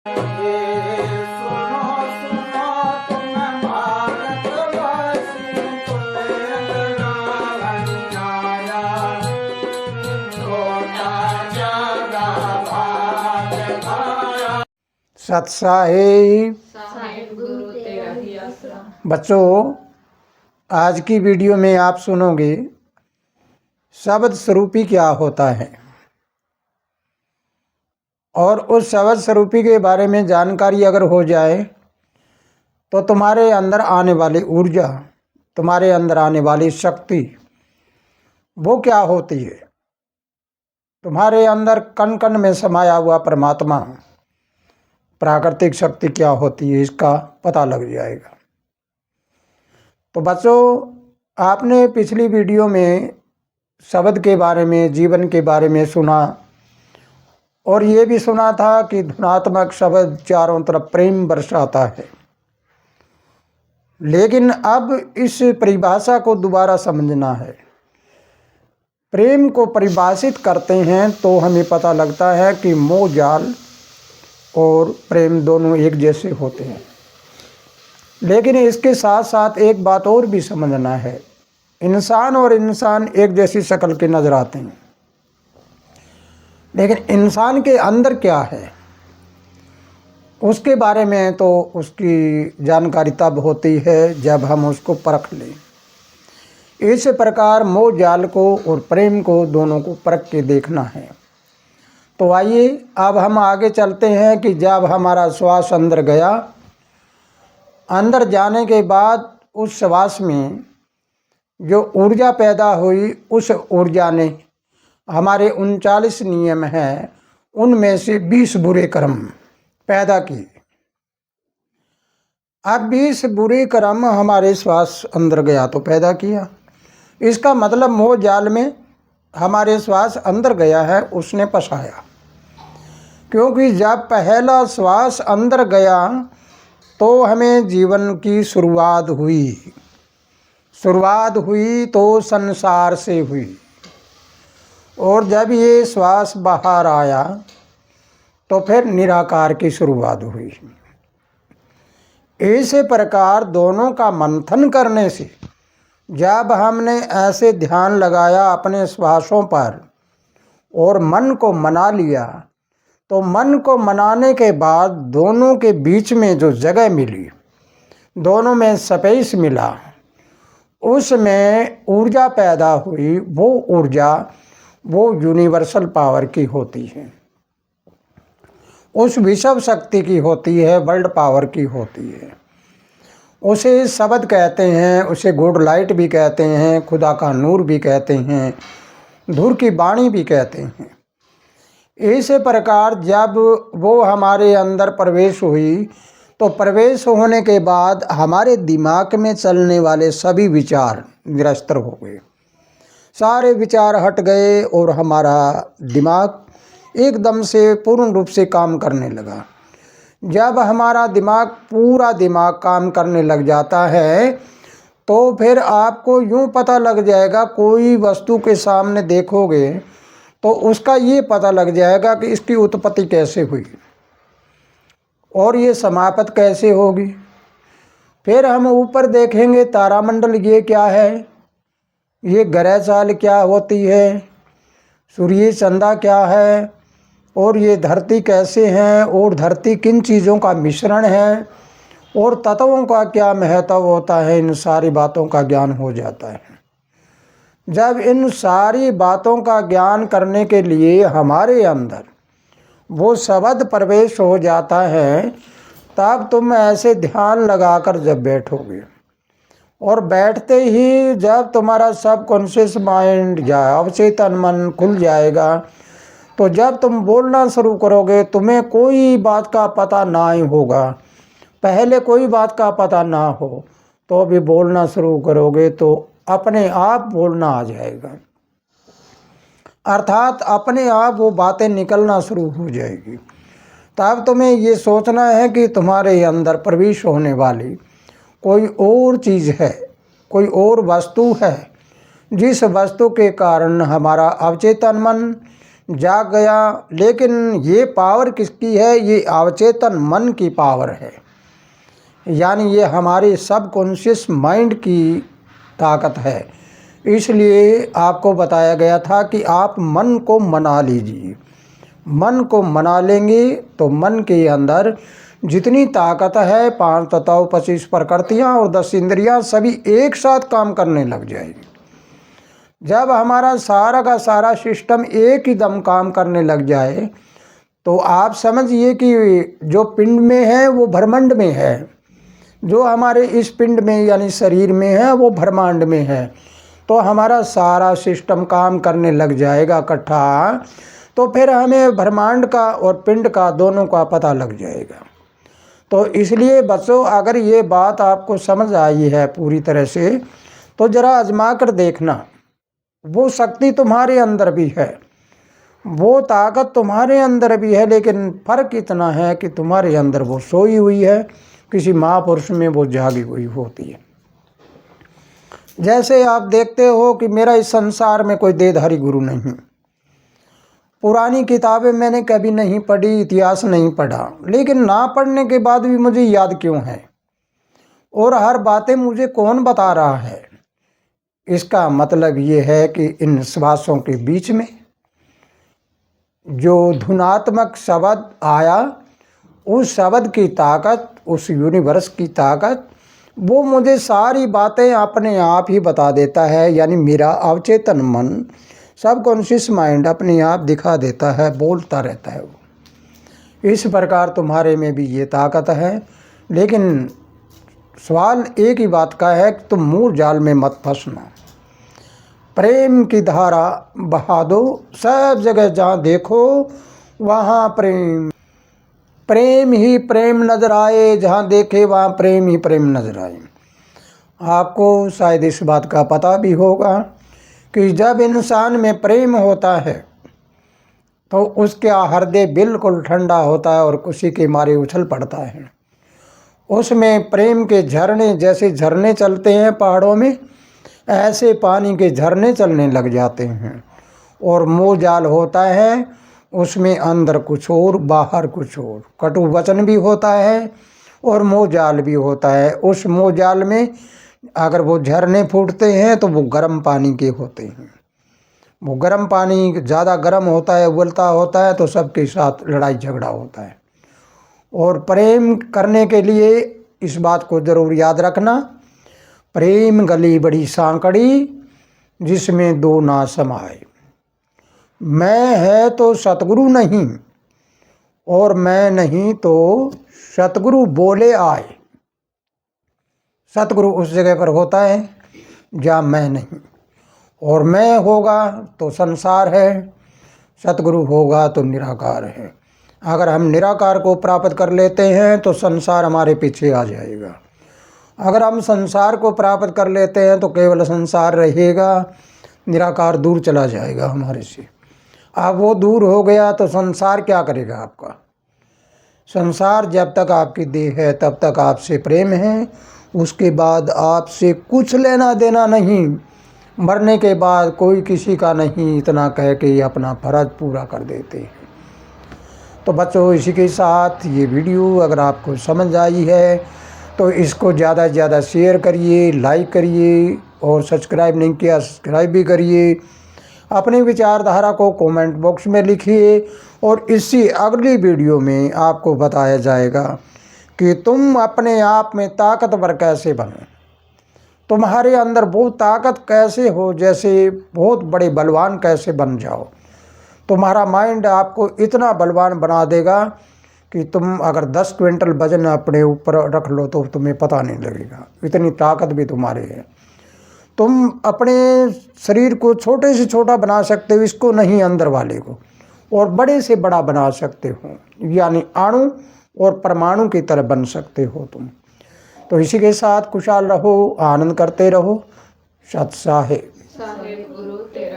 सत साहिब गुरु तेरा ही आसरा। बच्चों, आज की वीडियो में आप सुनोगे शब्द स्वरूपी क्या होता है और उस शब्द स्वरूपी के बारे में जानकारी अगर हो जाए तो तुम्हारे अंदर आने वाली ऊर्जा, तुम्हारे अंदर आने वाली शक्ति वो क्या होती है। तुम्हारे अंदर कण कण में समाया हुआ परमात्मा, प्राकृतिक शक्ति क्या होती है, इसका पता लग जाएगा। तो बच्चों, आपने पिछली वीडियो में शब्द के बारे में, जीवन के बारे में सुना और ये भी सुना था कि धुनात्मक शब्द चारों तरफ प्रेम बरसाता है। लेकिन अब इस परिभाषा को दोबारा समझना है। प्रेम को परिभाषित करते हैं तो हमें पता लगता है कि मोह जाल और प्रेम दोनों एक जैसे होते हैं। लेकिन इसके साथ साथ एक बात और भी समझना है। इंसान और इंसान एक जैसी शक्ल के नज़र आते हैं, लेकिन इंसान के अंदर क्या है उसके बारे में तो उसकी जानकारी तब होती है जब हम उसको परख लें। इस प्रकार मोह जाल को और प्रेम को दोनों को परख के देखना है। तो आइए अब हम आगे चलते हैं कि जब हमारा श्वास अंदर गया, अंदर जाने के बाद उस श्वास में जो ऊर्जा पैदा हुई, उस ऊर्जा ने हमारे 39 नियम हैं, उनमें से 20 बुरे कर्म पैदा किए। अब 20 बुरे कर्म हमारे श्वास अंदर गया तो पैदा किया। इसका मतलब मोह जाल में हमारे श्वास अंदर गया है, उसने फंसाया। क्योंकि जब पहला श्वास अंदर गया तो हमें जीवन की शुरुआत हुई तो संसार से हुई, और जब ये श्वास बाहर आया तो फिर निराकार की शुरुआत हुई। इसी प्रकार दोनों का मंथन करने से जब हमने ऐसे ध्यान लगाया अपने श्वासों पर और मन को मना लिया, तो मन को मनाने के बाद दोनों के बीच में जो जगह मिली, दोनों में स्पेस मिला, उसमें ऊर्जा पैदा हुई। वो ऊर्जा वो यूनिवर्सल पावर की होती है, उस विश्व शक्ति की होती है, वर्ल्ड पावर की होती है। उसे शब्द कहते हैं, उसे गुड लाइट भी कहते हैं, खुदा का नूर भी कहते हैं, धुर की वाणी भी कहते हैं। इसी प्रकार जब वो हमारे अंदर प्रवेश हुई तो प्रवेश होने के बाद हमारे दिमाग में चलने वाले सभी विचार निरस्तर हो गए, सारे विचार हट गए और हमारा दिमाग एकदम से पूर्ण रूप से काम करने लगा। जब हमारा पूरा दिमाग काम करने लग जाता है तो फिर आपको यूँ पता लग जाएगा, कोई वस्तु के सामने देखोगे तो उसका ये पता लग जाएगा कि इसकी उत्पत्ति कैसे हुई और ये समाप्त कैसे होगी। फिर हम ऊपर देखेंगे तारामंडल ये क्या है, ये ग्रह चाल क्या होती है, सूर्य चंदा क्या है, और ये धरती कैसे हैं, और धरती किन चीज़ों का मिश्रण है, और तत्वों का क्या महत्व होता है। इन सारी बातों का ज्ञान हो जाता है। जब इन सारी बातों का ज्ञान करने के लिए हमारे अंदर वो शब्द प्रवेश हो जाता है, तब तुम ऐसे ध्यान लगाकर जब बैठोगे और बैठते ही जब तुम्हारा सबकॉन्शियस माइंड या अवचेतन मन खुल जाएगा, तो जब तुम बोलना शुरू करोगे, तुम्हें कोई बात का पता ना ही होगा। पहले कोई बात का पता ना हो तो अभी बोलना शुरू करोगे तो अपने आप बोलना आ जाएगा, अर्थात अपने आप वो बातें निकलना शुरू हो जाएगी। तब तुम्हें ये सोचना है कि तुम्हारे अंदर प्रवेश होने वाली कोई और चीज़ है, कोई और वस्तु है, जिस वस्तु के कारण हमारा अवचेतन मन जाग गया। लेकिन ये पावर किसकी है? ये अवचेतन मन की पावर है, यानी ये हमारे सबकॉन्शियस माइंड की ताकत है। इसलिए आपको बताया गया था कि आप मन को मना लीजिए। मन को मना लेंगे तो मन के अंदर जितनी ताकत है, 5 तत्व, 25 प्रकृतियाँ और 10 इंद्रियाँ सभी एक साथ काम करने लग जाएगी। जब हमारा सारा का सारा सिस्टम एक ही दम काम करने लग जाए तो आप समझिए कि जो पिंड में है वो ब्रह्मांड में है, जो हमारे इस पिंड में यानी शरीर में है वो ब्रह्मांड में है। तो हमारा सारा सिस्टम काम करने लग जाएगा इकट्ठा, तो फिर हमें ब्रह्मांड का और पिंड का दोनों का पता लग जाएगा। तो इसलिए बच्चों, अगर ये बात आपको समझ आई है पूरी तरह से तो ज़रा आजमा कर देखना। वो शक्ति तुम्हारे अंदर भी है, वो ताकत तुम्हारे अंदर भी है, लेकिन फ़र्क इतना है कि तुम्हारे अंदर वो सोई हुई है, किसी महापुरुष में वो जागी हुई होती है। जैसे आप देखते हो कि मेरा इस संसार में कोई देहधारी गुरु नहीं, पुरानी किताबें मैंने कभी नहीं पढ़ी, इतिहास नहीं पढ़ा, लेकिन ना पढ़ने के बाद भी मुझे याद क्यों है और हर बातें मुझे कौन बता रहा है? इसका मतलब ये है कि इन श्वासों के बीच में जो धुनात्मक शब्द आया, उस शब्द की ताकत, उस यूनिवर्स की ताकत, वो मुझे सारी बातें अपने आप ही बता देता है। यानी मेरा अवचेतन मन, सबकॉन्शियस माइंड अपने आप दिखा देता है, बोलता रहता है वो। इस प्रकार तुम्हारे में भी ये ताकत है, लेकिन सवाल एक ही बात का है कि तुम मूल जाल में मत फंसना। प्रेम की धारा बहा दो, सब जगह जहाँ देखो वहाँ प्रेम, प्रेम ही प्रेम नज़र आए, जहाँ देखे वहाँ प्रेम ही प्रेम नज़र आए। आपको शायद इस बात का पता भी होगा कि जब इंसान में प्रेम होता है तो उसका हृदय बिल्कुल ठंडा होता है और खुशी के मारे उछल पड़ता है। उसमें प्रेम के झरने, जैसे झरने चलते हैं पहाड़ों में, ऐसे पानी के झरने चलने लग जाते हैं। और मोह जाल होता है, उसमें अंदर कुछ और बाहर कुछ और, कटु वचन भी होता है और मोह जाल भी होता है। उस मोह जाल में अगर वो झरने फूटते हैं तो वो गर्म पानी के होते हैं। वो गर्म पानी ज़्यादा गर्म होता है, उबलता होता है, तो सबके साथ लड़ाई झगड़ा होता है। और प्रेम करने के लिए इस बात को ज़रूर याद रखना, प्रेम गली बड़ी सांकड़ी जिसमें दो ना समाए। मैं है तो सतगुरु नहीं और मैं नहीं तो सतगुरु बोले आए। सतगुरु उस जगह पर होता है जहाँ मैं नहीं, और मैं होगा तो संसार है, सतगुरु होगा तो निराकार है। अगर हम निराकार को प्राप्त कर लेते हैं तो संसार हमारे पीछे आ जाएगा। अगर हम संसार को प्राप्त कर लेते हैं तो केवल संसार रहेगा, निराकार दूर चला जाएगा हमारे से। अब वो दूर हो गया तो संसार क्या करेगा आपका? संसार जब तक आपकी देह है तब तक आपसे प्रेम है, उसके बाद आपसे कुछ लेना देना नहीं। मरने के बाद कोई किसी का नहीं, इतना कह के अपना फर्ज पूरा कर देते हैं। तो बच्चों, इसी के साथ ये वीडियो अगर आपको समझ आई है तो इसको ज़्यादा से ज़्यादा शेयर करिए, लाइक करिए, और सब्सक्राइब नहीं किया सब्सक्राइब भी करिए। अपनी विचारधारा को कमेंट बॉक्स में लिखिए, और इसी अगली वीडियो में आपको बताया जाएगा कि तुम अपने आप में ताकतवर कैसे बनो, तुम्हारे अंदर वो ताकत कैसे हो, जैसे बहुत बड़े बलवान कैसे बन जाओ। तुम्हारा माइंड आपको इतना बलवान बना देगा कि तुम अगर 10 क्विंटल वजन अपने ऊपर रख लो तो तुम्हें पता नहीं लगेगा, इतनी ताकत भी तुम्हारे है। तुम अपने शरीर को छोटे से छोटा बना सकते हो, इसको नहीं अंदर वाले को, और बड़े से बड़ा बना सकते हो, यानी अणु और परमाणु की तरह बन सकते हो तुम। तो इसी के साथ खुशहाल रहो, आनंद करते रहो। सत साहेब। साहेब गुरु तेरा